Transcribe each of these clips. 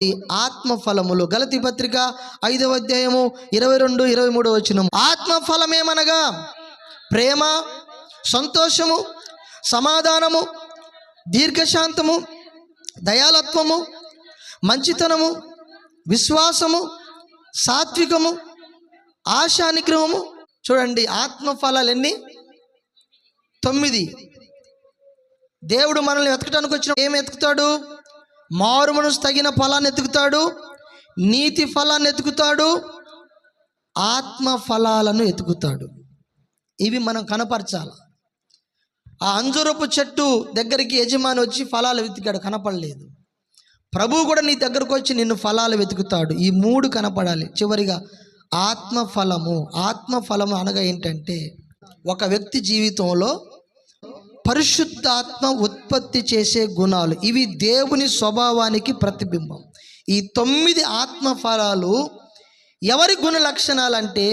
ఈ ఆత్మ ఫలములు గలతీ పత్రిక 5వ అధ్యాయము 22, 23 వచనం. ఆత్మ ఫలమేమనగా ప్రేమ, సంతోషము, సమాధానము, దీర్ఘశాంతము, దయాలత్వము, మంచితనము, విశ్వాసము, సాత్వికము, ఆశానిగ్రహము. చూడండి, ఆత్మ ఫలాలు ఎన్ని? 9. దేవుడు మనల్ని వెతకడానికి వచ్చిన ఏం వెతుకుతాడు? మారు మనసు తగిన ఫలాన్ని ఎతుకుతాడు, నీతి ఫలాన్ని ఎతుకుతాడు, ఆత్మ ఫలాలను ఎతుకుతాడు. ఇవి మనం కనపరచాలి. ఆ అంజూరపు చెట్టు దగ్గరికి యజమాని వచ్చి ఫలాలు వెతికాడు, కనపడలేదు. ప్రభువు కూడా నీ దగ్గరకు వచ్చి నిన్ను ఫలాలు వెతుకుతాడు. ఈ 3 కనపడాలి. చివరిగా ఆత్మ ఫలము. ఆత్మ ఫలము అనగా ఏంటంటే, ఒక వ్యక్తి జీవితంలో పరిశుద్ధాత్మ ఉత్పత్తి చేసే గుణాలు. ఇవి దేవుని స్వభావానికి ప్రతిబింబం. ఈ 9 ఆత్మ ఫలాలు ఎవరి గుణ లక్షణాలు అంటే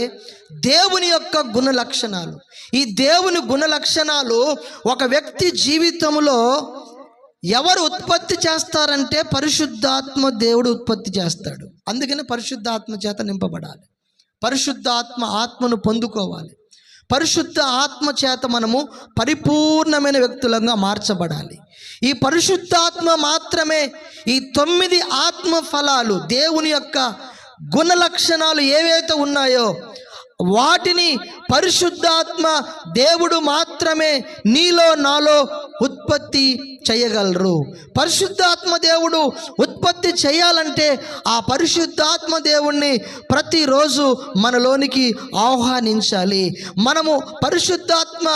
దేవుని యొక్క గుణ లక్షణాలు. ఈ దేవుని గుణ లక్షణాలు ఒక వ్యక్తి జీవితంలో ఎవరు ఉత్పత్తి చేస్తారంటే పరిశుద్ధాత్మ దేవుడు ఉత్పత్తి చేస్తాడు. అందుకని పరిశుద్ధాత్మ చేత నింపబడాలి. పరిశుద్ధాత్మ ఆత్మను పొందుకోవాలి. పరిశుద్ధ ఆత్మ చేత మనము పరిపూర్ణమైన వ్యక్తులంగా మార్చబడాలి. ఈ పరిశుద్ధాత్మ మాత్రమే ఈ 9 ఆత్మ ఫలాలు, దేవుని యొక్క గుణ లక్షణాలు ఏవైతే ఉన్నాయో వాటిని పరిశుద్ధాత్మ దేవుడు మాత్రమే నీలో నాలో ఉత్పత్తి చేయగలరు. పరిశుద్ధాత్మ దేవుడు ఉత్పత్తి చేయాలంటే ఆ పరిశుద్ధాత్మ దేవుణ్ణి ప్రతిరోజు మనలోనికి ఆహ్వానించాలి. మనము పరిశుద్ధాత్మ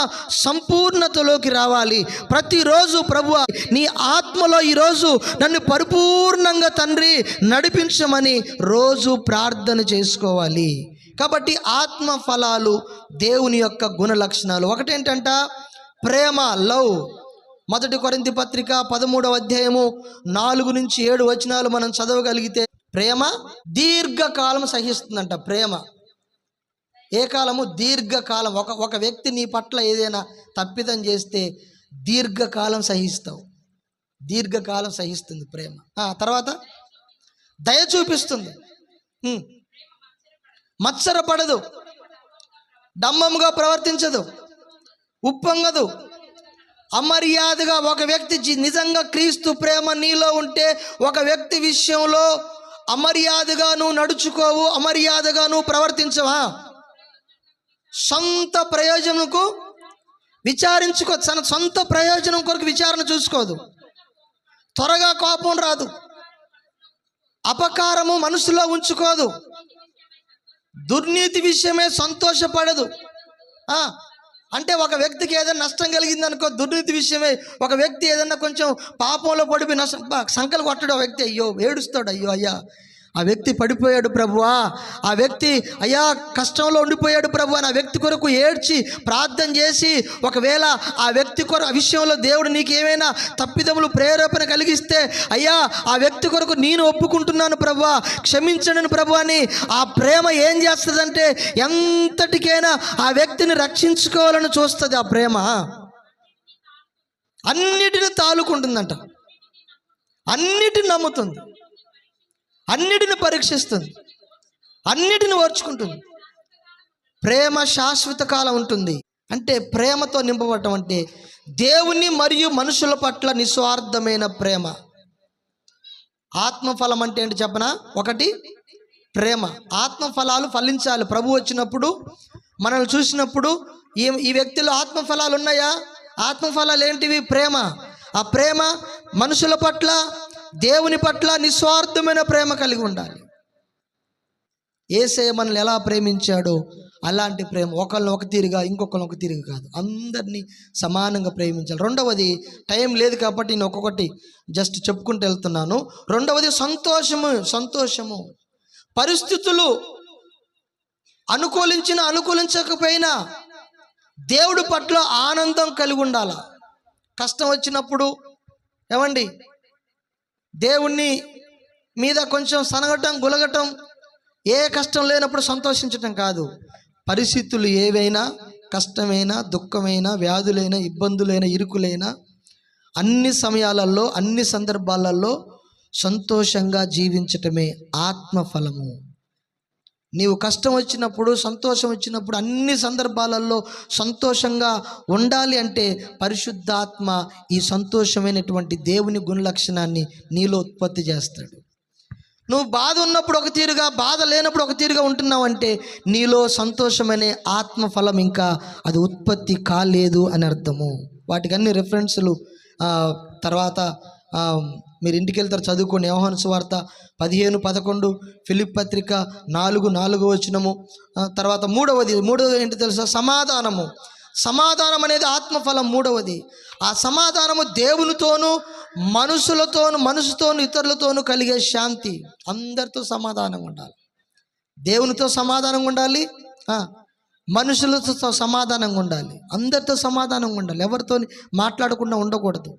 సంపూర్ణతలోకి రావాలి. ప్రతిరోజు ప్రభువా నీ ఆత్మలో ఈరోజు నన్ను పరిపూర్ణంగా తండ్రి నడిపించమని రోజు ప్రార్థన చేసుకోవాలి. కాబట్టి ఆత్మ ఫలాలు దేవుని యొక్క గుణ లక్షణాలు. ఒకటేంటంట, ప్రేమ, లవ్. 1 కొరింథీ పత్రిక 13వ అధ్యాయము 4 నుంచి 7 వచనాలు మనం చదవగలిగితే, ప్రేమ దీర్ఘకాలం సహిస్తుందంట. ప్రేమ ఏ కాలము? దీర్ఘకాలం. ఒక వ్యక్తి నీ పట్ల ఏదైనా తప్పిదం చేస్తే దీర్ఘకాలం సహిస్తావు. దీర్ఘకాలం సహిస్తుంది ప్రేమ. తర్వాత దయ చూపిస్తుంది, మత్సరపడదు, డంబముగా ప్రవర్తించదు, ఉప్పొంగదు, అమర్యాదగా. ఒక వ్యక్తి నిజంగా క్రీస్తు ప్రేమ నీలో ఉంటే ఒక వ్యక్తి విషయంలో అమర్యాదగా నువ్వు నడుచుకోవు, అమర్యాదగా నువ్వు ప్రవర్తించవా. సొంత ప్రయోజనంకు విచారించుకో, తన సొంత ప్రయోజనం కొరకు విచారణ చూసుకోదు, త్వరగా కోపం రాదు, అపకారము మనసులో ఉంచుకోదు, దుర్నీతి విషయమే సంతోషపడదు. అంటే ఒక వ్యక్తికి ఏదైనా నష్టం కలిగింది అనుకో, దుర్నీతి విషయమే. ఒక వ్యక్తి ఏదైనా కొంచెం పాపంలో పడిపోయి సంకలు కొట్టడం, వ్యక్తి అయ్యో ఏడుస్తాడు, అయ్యో అయ్యా ఆ వ్యక్తి పడిపోయాడు ప్రభువా, ఆ వ్యక్తి అయ్యా కష్టంలో ఉండిపోయాడు ప్రభువా, ఆ వ్యక్తి కొరకు ఏడ్చి ప్రార్థన చేసి, ఒకవేళ ఆ వ్యక్తి కొరకు ఆ విషయంలో దేవుడు నీకు ఏమైనా తప్పిదములు ప్రేరేపణ కలిగిస్తే, అయ్యా ఆ వ్యక్తి కొరకు నేను ఒప్పుకుంటున్నాను ప్రభువా, క్షమించండి ప్రభువా అని ఆ ప్రేమ ఏం చేస్తుందంటే ఎంతటికైనా ఆ వ్యక్తిని రక్షించుకోవాలని చూస్తుంది. ఆ ప్రేమ అన్నిటిని తాలుకుంటుందంట, అన్నిటిని నమ్ముతుంది, అన్నిటిని పరీక్షిస్తుంది, అన్నిటిని ఓర్చుకుంటుంది. ప్రేమ శాశ్వత కాలం ఉంటుంది. అంటే ప్రేమతో నింపబడటం అంటే దేవుని మరియు మనుషుల పట్ల నిస్వార్థమైన ప్రేమ. ఆత్మఫలం అంటే ఏంటి చెప్పనా? 1 ప్రేమ. ఆత్మఫలాలు ఫలించాలి. ప్రభు వచ్చినప్పుడు మనల్ని చూసినప్పుడు ఈ వ్యక్తిలో ఆత్మఫలాలు ఉన్నాయా? ఆత్మఫలాలు ఏంటివి? ప్రేమ. ఆ ప్రేమ మనుషుల పట్ల, దేవుని పట్ల నిస్వార్థమైన ప్రేమ కలిగి ఉండాలి. యేసయ్య మనల్ని ఎలా ప్రేమించాడో అలాంటి ప్రేమ. ఒకళ్ళని ఒక తీరుగా, ఇంకొకళ్ళని ఒక తీరుగా కాదు, అందరినీ సమానంగా ప్రేమించాలి. 2వది, టైం లేదు కాబట్టి నేను ఒక్కొక్కటి జస్ట్ చెప్పుకుంటూ వెళ్తున్నాను. 2వది సంతోషము. పరిస్థితులు అనుకూలించకపోయినా దేవుడి పట్ల ఆనందం కలిగి ఉండాలి. కష్టం వచ్చినప్పుడు ఏమండి దేవుణ్ణి మీద కొంచెం సనగటం, గులగటం, ఏ కష్టం లేనప్పుడు సంతోషించటం కాదు. పరిస్థితులు ఏవైనా, కష్టమైనా, దుఃఖమైనా, వ్యాధులైనా, ఇబ్బందులైనా, ఇరుకులైనా, అన్ని సమయాలలో, అన్ని సందర్భాలలో సంతోషంగా జీవించటమే ఆత్మఫలము. నీవు కష్టం వచ్చినప్పుడు, సంతోషం వచ్చినప్పుడు, అన్ని సందర్భాలలో సంతోషంగా ఉండాలి అంటే పరిశుద్ధాత్మ ఈ సంతోషమైనటువంటి దేవుని గుణలక్షణాన్ని నీలో ఉత్పత్తి చేస్తాడు. నువ్వు బాధ ఉన్నప్పుడు ఒక తీరుగా, బాధ లేనప్పుడు ఒక తీరుగా ఉంటున్నావు అంటే నీలో సంతోషమనే ఆత్మఫలం ఇంకా అది ఉత్పత్తి కాలేదు అని అర్థము. వాటికి అన్ని రెఫరెన్సులు తర్వాత మీరు ఇంటికి వెళ్తారు, చదువుకోండి. యోహాను సువార్త 15:11, ఫిలిప్పీ పత్రిక 4:4 తర్వాత మూడవది ఏంటి తెలుసా? సమాధానం అనేది ఆత్మఫలం. మూడవది ఆ సమాధానము దేవునితోనూ మనసుతోనూ ఇతరులతోనూ కలిగే శాంతి. అందరితో సమాధానంగా ఉండాలి, దేవునితో సమాధానంగా ఉండాలి, మనుషులతో సమాధానంగా ఉండాలి, అందరితో సమాధానంగా ఉండాలి. ఎవరితోని మాట్లాడకుండా ఉండకూడదు,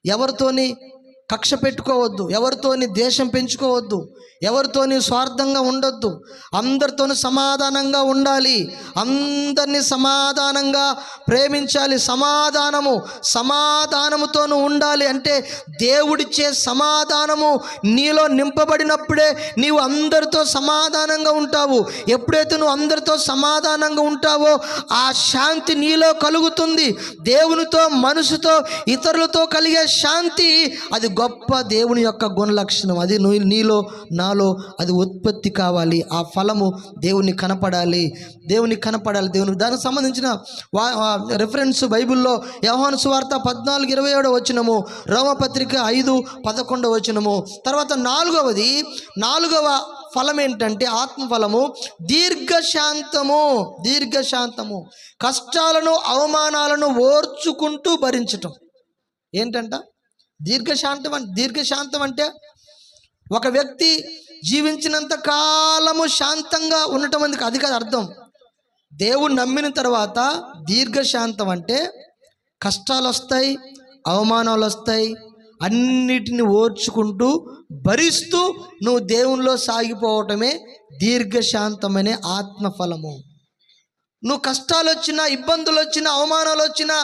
ఎవరితోని కక్ష పెట్టుకోవద్దు, ఎవరితోని దేశం పెంచుకోవద్దు, ఎవరితోని స్వార్థంగా ఉండొద్దు, అందరితోని సమాధానంగా ఉండాలి, అందరినీ సమాధానంగా ప్రేమించాలి. సమాధానముతోనూ ఉండాలి. అంటే దేవుడిచ్చే సమాధానము నీలో నింపబడినప్పుడే నీవు అందరితో సమాధానంగా ఉంటావు. ఎప్పుడైతే నువ్వు అందరితో సమాధానంగా ఉంటావో ఆ శాంతి నీలో కలుగుతుంది. దేవునితో, మనసుతో, ఇతరులతో కలిగే శాంతి అది గొప్ప దేవుని యొక్క గుణలక్షణం. అది నీలో, నాలో అది ఉత్పత్తి కావాలి. ఆ ఫలము దేవుని కనపడాలి. దేవునికి దానికి సంబంధించిన రెఫరెన్స్ బైబిల్లో యోహాను సువార్త 14:27 రోమపత్రిక 5:11 తర్వాత నాలుగవ ఫలం ఏంటంటే ఆత్మఫలము దీర్ఘశాంతము. కష్టాలను, అవమానాలను ఓర్చుకుంటూ భరించటం. ఏంటంట దీర్ఘశాంతం అంటే ఒక వ్యక్తి జీవించినంత కాలము శాంతంగా ఉండటం అందుకు అది కాదు అర్థం. దేవుడు నమ్మిన తర్వాత దీర్ఘశాంతం అంటే కష్టాలు వస్తాయి, అవమానాలు వస్తాయి, అన్నిటిని ఓర్చుకుంటూ భరిస్తూ నువ్వు దేవునిలో సాగిపోవటమే దీర్ఘశాంతమనే ఆత్మఫలము. నువ్వు కష్టాలు వచ్చినా, ఇబ్బందులు వచ్చినా, అవమానాలు వచ్చినా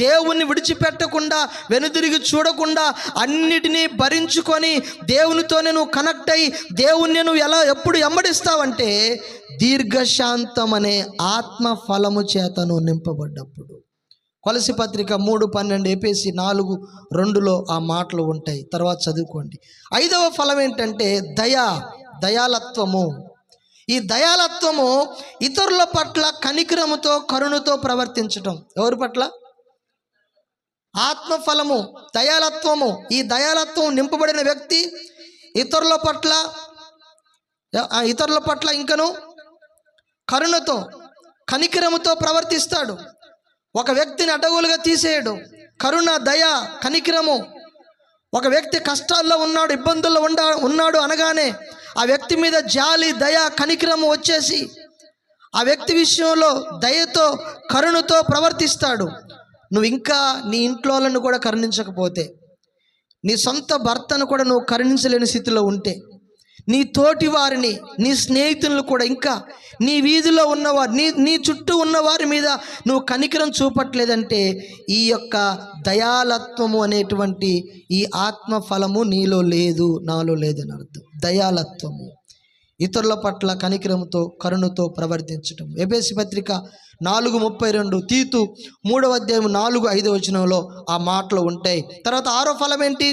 దేవుణ్ణి విడిచిపెట్టకుండా, వెనుదిరిగి చూడకుండా అన్నిటినీ భరించుకొని దేవునితోనే నువ్వు కనెక్ట్ అయ్యి దేవుణ్ణి నువ్వు ఎప్పుడు వెంబడిస్తావంటే దీర్ఘశాంతం అనే ఆత్మఫలము చేత నువ్వు నింపబడ్డప్పుడు. కొలసి పత్రిక 3:12, ఎఫెసీ 4:2 ఆ మాటలు ఉంటాయి. తర్వాత చదువుకోండి. 5వ ఫలం ఏంటంటే దయాలత్వము. ఈ దయాలత్వము ఇతరుల పట్ల కనికరముతో, కరుణతో ప్రవర్తించటం. ఎవరి పట్ల? ఆత్మఫలము దయాలత్వము. ఈ దయాలత్వం నింపబడిన వ్యక్తి ఇతరుల పట్ల ఇంకను కరుణతో, కనికరముతో ప్రవర్తిస్తాడు. ఒక వ్యక్తిని అడ్డగోలుగా తీసేయడు. కరుణ, దయ, కనికరము. ఒక వ్యక్తి కష్టాల్లో ఉన్నాడు, ఇబ్బందుల్లో ఉన్నాడు అనగానే ఆ వ్యక్తి మీద జాలి, దయ, కనికరము వచ్చేసి ఆ వ్యక్తి విషయంలో దయతో, కరుణతో ప్రవర్తిస్తాడు. నువ్వు ఇంకా నీ ఇంట్లో వాళ్ళను కూడా కరుణించకపోతే, నీ సొంత భర్తను కూడా నువ్వు కరుణించలేని స్థితిలో ఉంటే, నీ తోటి వారిని, నీ స్నేహితులను కూడా, ఇంకా నీ వీధిలో ఉన్నవారు, నీ చుట్టూ ఉన్నవారి మీద నువ్వు కనికరం చూపట్లేదంటే ఈ యొక్క దయాలత్వము అనేటువంటి ఈ ఆత్మఫలము నీలో లేదు, నాలో లేదని అర్థం. దయాలత్వము, ఇతరుల పట్ల కనికరంతో, కరుణతో ప్రవర్తించటం. ఎఫెసీ పత్రిక 4:32, తీతు 3:4-5 ఆ మాటలు ఉంటాయి. తర్వాత 6వ ఫలం ఏంటి?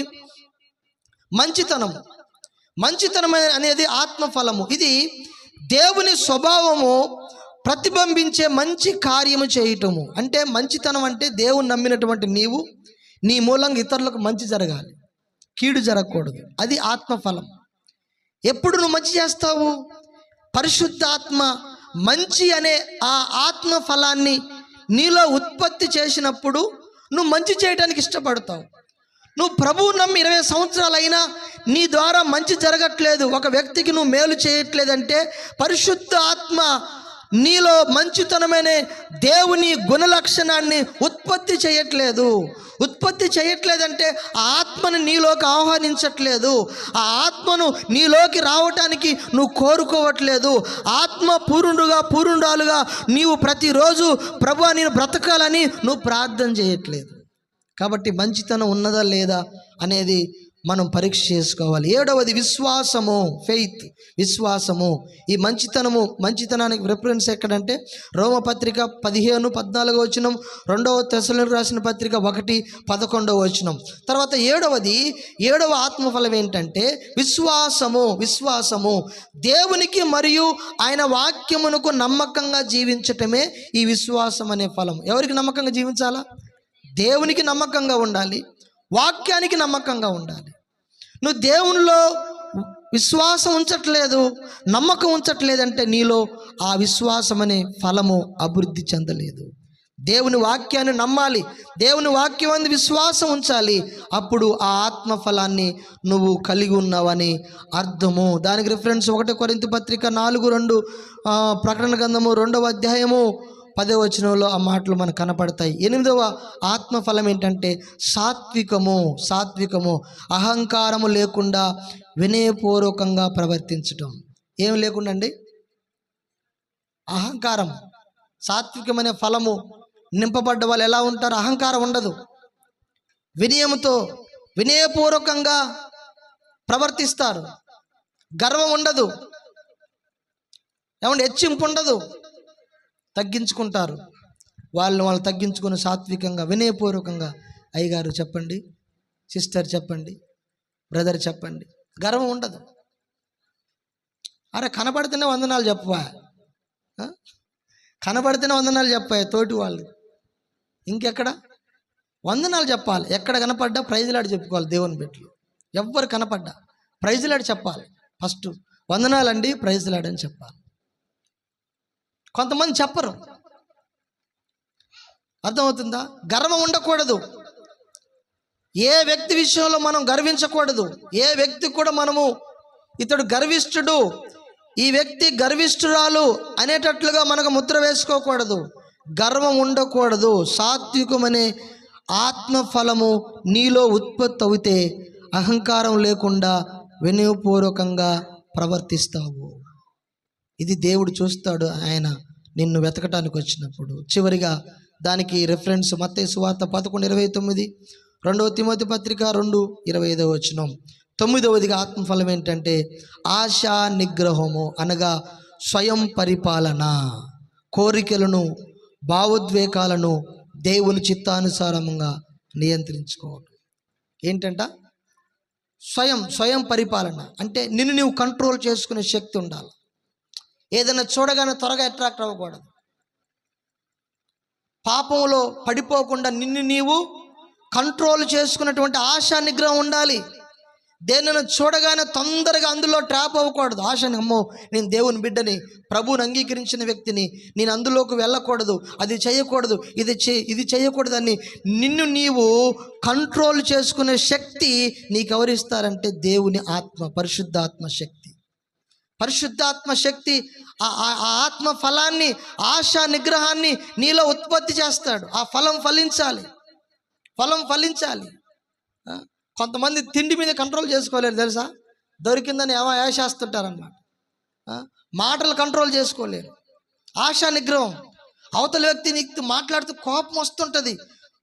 మంచితనం అనేది ఆత్మఫలము. ఇది దేవుని స్వభావము ప్రతిబింబించే మంచి కార్యము చేయటము. అంటే మంచితనం అంటే దేవుని నమ్మినటువంటి నీవు, నీ మూలంగా ఇతరులకు మంచి జరగాలి, కీడు జరగకూడదు. అది ఆత్మఫలం. ఎప్పుడు నువ్వు మంచి చేస్తావు? పరిశుద్ధాత్మ మంచి అనే ఆ ఆత్మఫలాన్ని నీలో ఉత్పత్తి చేసినప్పుడు నువ్వు మంచి చేయడానికి ఇష్టపడతావు. నువ్వు ప్రభువు నమ్మి 20 సంవత్సరాలు అయినా నీ ద్వారా మంచి జరగట్లేదు, ఒక వ్యక్తికి నువ్వు మేలు చేయట్లేదంటే పరిశుద్ధ ఆత్మ నీలో మంచితనమైన దేవుని గుణలక్షణాన్ని ఉత్పత్తి చేయట్లేదంటే ఆ ఆత్మను నీలోకి ఆహ్వానించట్లేదు. ఆ ఆత్మను నీలోకి రావటానికి నువ్వు కోరుకోవట్లేదు. ఆత్మ పూర్ణురాలుగా నీవు ప్రతిరోజు ప్రభువా నేను బ్రతకాలని నువ్వు ప్రార్థన చేయట్లేదు. కాబట్టి మంచితనం ఉన్నదా లేదా అనేది మనం పరీక్ష చేసుకోవాలి. 7వది విశ్వాసము, ఫెయిత్, విశ్వాసము. ఈ మంచితనానికి రిఫరెన్స్ ఎక్కడంటే రోమపత్రిక 15:14 2వ తెస్సలోనికీయులకు రాసిన పత్రిక 1:11. తర్వాత 7వ ఆత్మఫలం ఏంటంటే విశ్వాసము. దేవునికి మరియు ఆయన వాక్యమునకు నమ్మకంగా జీవించటమే ఈ విశ్వాసం అనే ఫలం. ఎవరికి నమ్మకంగా జీవించాలా? దేవునికి నమ్మకంగా ఉండాలి, వాక్యానికి నమ్మకంగా ఉండాలి. నువ్వు దేవునిలో విశ్వాసం ఉంచట్లేదు, నమ్మకం ఉంచట్లేదంటే నీలో ఆ విశ్వాసం అనే ఫలము అభివృద్ధి చెందలేదు. దేవుని వాక్యాన్ని నమ్మాలి, దేవుని వాక్యం అందు విశ్వాసం ఉంచాలి. అప్పుడు ఆ ఆత్మ ఫలాన్ని నువ్వు కలిగి ఉన్నావని అర్థము. దానికి రిఫరెన్స్ 1 కొరింథీ పత్రిక 4:2, ప్రకటన గ్రంథము 2వ అధ్యాయము 10వ వచనంలో ఆ మాటలు మనకు కనపడతాయి. 8వ ఆత్మఫలం ఏంటంటే సాత్వికము, అహంకారము లేకుండా వినయపూర్వకంగా ప్రవర్తించటం. ఏం లేకుండా అండి? అహంకారం. సాత్వికమైన ఫలము నింపబడ్డ వాళ్ళు ఎలా ఉంటారు? అహంకారం ఉండదు, వినయముతో వినయపూర్వకంగా ప్రవర్తిస్తారు, గర్వం ఉండదు, ఏమంటే హెచ్చింపు ఉండదు, తగ్గించుకుంటారు. వాళ్ళు తగ్గించుకుని సాత్వికంగా వినయపూర్వకంగా అయ్యగారు చెప్పండి, సిస్టర్ చెప్పండి, బ్రదర్ చెప్పండి. గర్వం ఉండదు. అరే కనబడితేనే వందనాలు చెప్పవా, కనబడితేనే వందనాలు చెప్పాయి తోటి వాళ్ళు. ఇంకెక్కడ వందనాలు చెప్పాలి? ఎక్కడ కనపడ్డా ప్రైజులాడి చెప్పుకోవాలి. దేవుని బిడ్డలు ఎవ్వరు కనపడ్డా ప్రైజులాడి చెప్పాలి. ఫస్ట్ వందనాలండి, ప్రైజులాడని చెప్పాలి. కొంతమంది చెప్పరు. అర్థమవుతుందా? గర్వం ఉండకూడదు. ఏ వ్యక్తి విషయంలో మనం గర్వించకూడదు. ఏ వ్యక్తి కూడా మనము ఇతడు గర్విష్ఠుడు, ఈ వ్యక్తి గర్విష్ఠురాలు అనేటట్లుగా మనకు ముద్ర వేసుకోకూడదు. గర్వం ఉండకూడదు. సాత్వికమనే ఆత్మఫలము నీలో ఉత్పత్తి అవుతే అహంకారం లేకుండా వినయపూర్వకంగా ప్రవర్తిస్తావు. ఇది దేవుడు చూస్తాడు ఆయన నిన్ను వెతకటానికి వచ్చినప్పుడు. చివరిగా దానికి రిఫరెన్స్ మత్తయి సువార్త 11:29, 2వ తిమోతి పత్రిక 2:25. 9వదిగా ఆత్మఫలం ఏంటంటే ఆశా నిగ్రహము, అనగా స్వయం పరిపాలన. కోరికలను, భావోద్వేగాలను దేవుని చిత్తానుసారంగా నియంత్రించుకోవడం. ఏంటంట? స్వయం పరిపాలన అంటే నిన్ను నీవు కంట్రోల్ చేసుకునే శక్తి ఉండాలి. ఏదైనా చూడగానే త్వరగా అట్రాక్ట్ అవ్వకూడదు. పాపంలో పడిపోకుండా నిన్ను నీవు కంట్రోల్ చేసుకున్నటువంటి ఆశా నిగ్రహం ఉండాలి. దేనిని చూడగానే తొందరగా అందులో ట్రాప్ అవ్వకూడదు. ఆశని, అమ్మో నేను దేవుని బిడ్డని, ప్రభువుని అంగీకరించిన వ్యక్తిని, నేను అందులోకి వెళ్ళకూడదు, అది చేయకూడదు, ఇది చేయకూడదు అని నిన్ను నీవు కంట్రోల్ చేసుకునే శక్తి నీకు ఎవరిస్తారంటే దేవుని ఆత్మ, పరిశుద్ధాత్మ శక్తి. పరిశుద్ధాత్మ శక్తి ఆ ఆత్మ ఫలాన్ని, ఆశా నిగ్రహాన్ని నీలో ఉత్పత్తి చేస్తాడు. ఆ ఫలం ఫలించాలి. కొంతమంది తిండి మీద కంట్రోల్ చేసుకోలేరు తెలుసా? దొరికిందని ఏమో వేసేస్తుంటారన్నమాట. మాటలు కంట్రోల్ చేసుకోలేరు. ఆశా నిగ్రహం. అవతల వ్యక్తి నీకు మాట్లాడుతూ కోపం వస్తుంటుంది,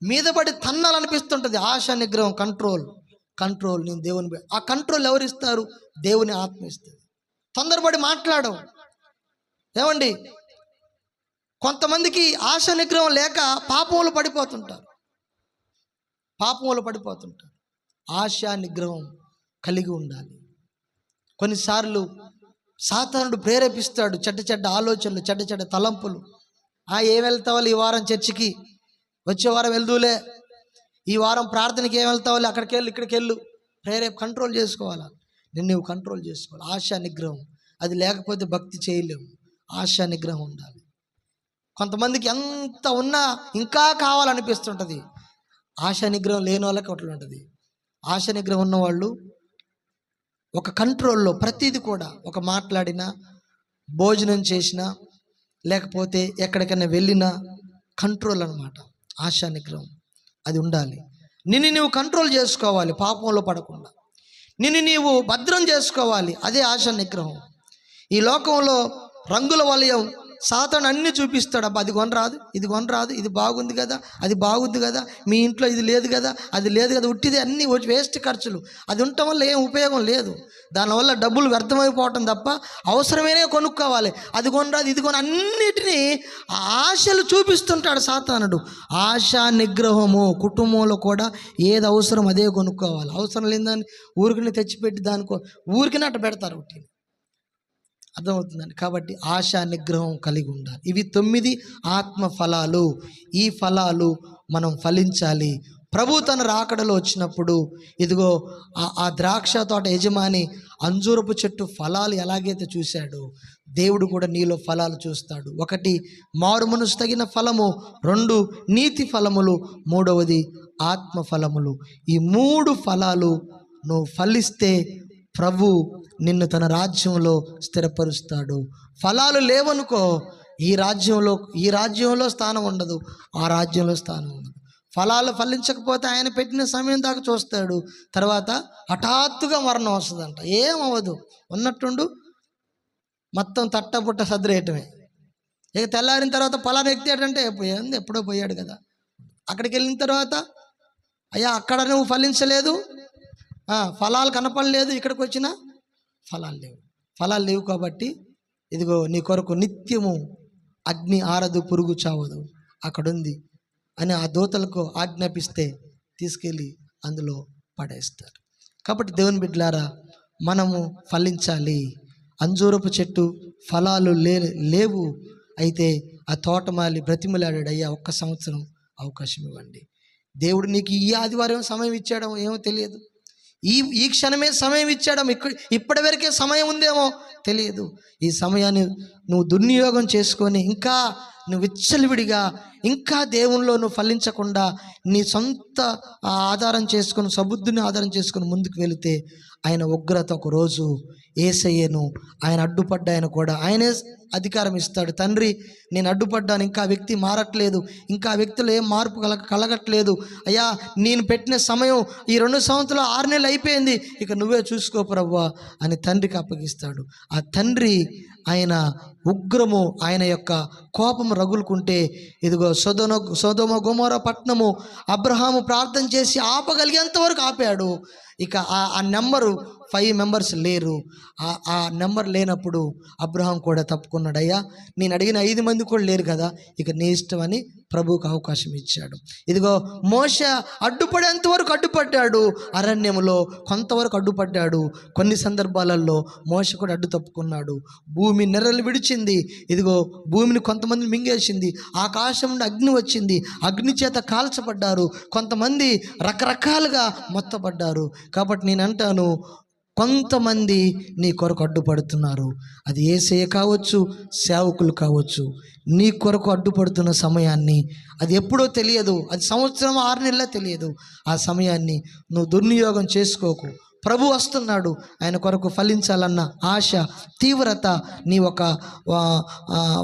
మీద పడి తన్నాలనిపిస్తుంటుంది. ఆశా నిగ్రహం, కంట్రోల్. నేను దేవుని, ఆ కంట్రోల్ ఎవరిస్తారు? దేవుని ఆత్మ ఇస్తుంది. తొందరపడి మాట్లాడవు. ఏమండి, కొంతమందికి ఆశా నిగ్రహం లేక పాపంలో పడిపోతుంటారు. ఆశా నిగ్రహం కలిగి ఉండాలి. కొన్నిసార్లు సాతానుడు ప్రేరేపిస్తాడు, చెడ్డ ఆలోచనలు, చెడ్డ తలంపులు. ఏం వెళ్తావాలి ఈ వారం చర్చికి, వచ్చే వారం వెళ్దూలే, ఈ వారం ప్రార్థనకి ఏం వెళ్తావాలి, అక్కడికి వెళ్ళు, ఇక్కడికి వెళ్ళు. కంట్రోల్ చేసుకోవాలా? నువ్వు కంట్రోల్ చేసుకోవాలి. ఆశా నిగ్రహం అది లేకపోతే భక్తి చేయలేము. ఆశా నిగ్రహం ఉండాలి. కొంతమందికి ఎంత ఉన్నా ఇంకా కావాలనిపిస్తుంటుంది. ఆశా నిగ్రహం లేని వాళ్ళకి అట్లా ఉంటుంది. ఆశా నిగ్రహం ఉన్నవాళ్ళు ఒక కంట్రోల్లో ప్రతిదీ కూడా, ఒక మాట్లాడినా, భోజనం చేసినా, లేకపోతే ఎక్కడికైనా వెళ్ళినా కంట్రోల్ అన్నమాట. ఆశా నిగ్రహం అది ఉండాలి. నిన్ను నీవు కంట్రోల్ చేసుకోవాలి, పాపంలో పడకుండా నిన్ను నీవు భద్రం చేసుకోవాలి. అదే ఆశా నిగ్రహం. ఈ లోకంలో రంగుల వలయం సాతాను అన్నీ చూపిస్తాడు. అబ్బా అది కొనరాదు, ఇది కొనరాదు, ఇది బాగుంది కదా, అది బాగుంది కదా, మీ ఇంట్లో ఇది లేదు కదా, అది లేదు కదా, ఉట్టిది అన్నీ వేస్ట్ ఖర్చులు. అది ఉండటం వల్ల ఏం ఉపయోగం లేదు. దానివల్ల డబ్బులు వ్యర్థమైపోవటం తప్ప అవసరమైనా కొనుక్కోవాలి. అది కొనరాదు, ఇది కొని, అన్నిటినీ ఆశలు చూపిస్తుంటాడు సాతానుడు. ఆశా నిగ్రహము. కుటుంబంలో కూడా ఏది అవసరం అదే కొనుక్కోవాలి. అవసరం లేదని ఊరికిని తెచ్చిపెట్టి దానికో ఊరికినే అట్ట పెడతారు ఒకటి. అర్థమవుతుందండి. కాబట్టి ఆశా నిగ్రహం కలిగి ఉండాలి. ఇవి 9 ఆత్మ ఫలాలు. ఈ ఫలాలు మనం ఫలించాలి. ప్రభు తన రాకడలో వచ్చినప్పుడు ఇదిగో ఆ ద్రాక్ష తోట యజమాని అంజూరపు చెట్టు ఫలాలు ఎలాగైతే చూశాడో దేవుడు కూడా నీలో ఫలాలు చూస్తాడు. 1 మారు మనసు తగిన ఫలము, 2 నీతి ఫలములు, 3వది ఆత్మ ఫలములు. ఈ 3 ఫలాలు నువ్వు ఫలిస్తే ప్రభు నిన్ను తన రాజ్యంలో స్థిరపరుస్తాడు. ఫలాలు లేవనుకో ఈ రాజ్యంలో స్థానం ఉండదు, ఆ రాజ్యంలో స్థానం ఉండదు. ఫలాలు ఫలించకపోతే ఆయన పెట్టిన సమయం దాకా చూస్తాడు. తర్వాత హఠాత్తుగా మరణం వస్తుందంట. ఏమవ్వదు, ఉన్నట్టుండు మొత్తం తట్టబుట్ట సదిరేయటమే. ఇక తెల్లారిన తర్వాత ఫలాన్ని ఎక్తాడంటే ఎప్పుడో పోయాడు కదా. అక్కడికి వెళ్ళిన తర్వాత అయ్యా అక్కడ నువ్వు ఫలించలేదు, ఫలాలు కనపడలేదు, ఇక్కడికి వచ్చినా ఫలాలు లేవు కాబట్టి ఇదిగో నీ కొరకు నిత్యము అగ్ని ఆరదు, పురుగు చావదు అక్కడుంది అని ఆ దూతలకు ఆజ్ఞాపిస్తే తీసుకెళ్ళి అందులో పడేస్తారు. కాబట్టి దేవుని బిడ్డలారా, మనము ఫలించాలి. అంజూరపు చెట్టు ఫలాలు లేవు. అయితే ఆ తోటమాలి బ్రతిమలాడాడు, అయ్యా 1 సంవత్సరం అవకాశం ఇవ్వండి. దేవుడు నీకు ఈ ఆదివారం సమయం ఇచ్చాడో ఏమో తెలియదు, ఈ క్షణమే సమయం ఇచ్చాడో, ఇప్పటి వరకే సమయం ఉందేమో తెలియదు. ఈ సమయాన్ని నువ్వు దుర్వినియోగం చేసుకొని ఇంకా నువ్వు విచ్చలవిడిగా ఇంకా దేవునిలో నువ్వు ఫలించకుండా నీ సొంత ఆధారం చేసుకొని, సబుద్ధిని ఆధారం చేసుకొని ముందుకు వెళితే ఆయన ఉగ్రత ఒక రోజు యేసయ్యను ఆయన అడ్డుపడ్డ ఆయన కూడా ఆయనే అధికారం ఇస్తాడు. తండ్రి నేను అడ్డుపడ్డాను, ఇంకా ఆ వ్యక్తి మారట్లేదు, ఇంకా ఆ వ్యక్తిలో ఏం మార్పు కలగట్లేదు, అయ్యా నేను పెట్టిన సమయం ఈ 2 సంవత్సరాలు 6 నెలలు అయిపోయింది, ఇక నువ్వే చూసుకో ప్రభువా అని తండ్రికి అప్పగిస్తాడు. ఆ తండ్రి ఆయన ఉగ్రము, ఆయన యొక్క కోపం రగులుకుంటే ఇదిగో సొదొమ గొమొర పట్టణము అబ్రహాము ప్రార్థన చేసి ఆపగలిగేంత వరకు ఆపాడు. ఇక ఆ నెంబరు 5 మెంబర్స్ లేరు. ఆ నెంబర్ లేనప్పుడు అబ్రహాం కూడా తప్పుకున్నాడు. అయ్యా నేను అడిగిన 5 మంది కూడా లేరు కదా, ఇక నీ ఇష్టం అని ప్రభువుకు అవకాశం ఇచ్చాడు. ఇదిగో మోషే అడ్డుపడేంత వరకు అడ్డుపడ్డాడు, అరణ్యంలో కొంతవరకు అడ్డుపడ్డాడు. కొన్ని సందర్భాలలో మోషే కూడా అడ్డు తప్పుకున్నాడు. భూమి నెర్రలు విడిచింది, ఇదిగో భూమిని కొంతమంది మింగేసింది. ఆకాశం నుండి అగ్ని వచ్చింది, అగ్ని చేత కాల్చబడ్డారు. కొంతమంది రకరకాలుగా మొత్తపడ్డారు. కాబట్టి నేను అంటాను, కొంతమంది నీ కొరకు అడ్డుపడుతున్నారు. అది యేసయ్య కావచ్చు, సేవకులు కావచ్చు. నీ కొరకు అడ్డుపడుతున్న సమయాన్ని, అది ఎప్పుడో తెలియదు, అది సంవత్సరం 6 నెలల తెలియదు. ఆ సమయాన్ని నువ్వు దుర్వినియోగం చేసుకోకు. ప్రభు వస్తున్నాడు, ఆయన కొరకు ఫలించాలన్న ఆశ, తీవ్రత, నీ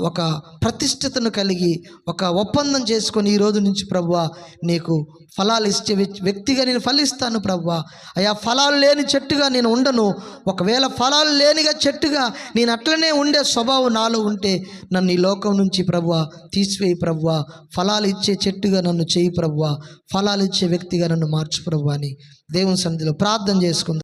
ఒక ప్రతిష్టతను కలిగి ఒక ఒప్పందం చేసుకొని ఈ రోజు నుంచి ప్రభువా నీకు ఫలాలు ఇచ్చే వ్యక్తిగా నేను ఫలిస్తాను ప్రభువా. అయ్యా ఫలాలు లేని చెట్టుగా నేను ఉండను. ఒకవేళ ఫలాలు లేనిగా చెట్టుగా నేను అట్లనే ఉండే స్వభావం నాలో ఉంటే నన్ను ఈ లోకం నుంచి ప్రభువా తీసివేయి ప్రభువా. ఫలాలు ఇచ్చే చెట్టుగా నన్ను చేయి ప్రభువా. ఫలాలు ఇచ్చే వ్యక్తిగా నన్ను మార్చు ప్రభువా అని దేవుని సన్నిధిలో ప్రార్థన చేసుకుందాం.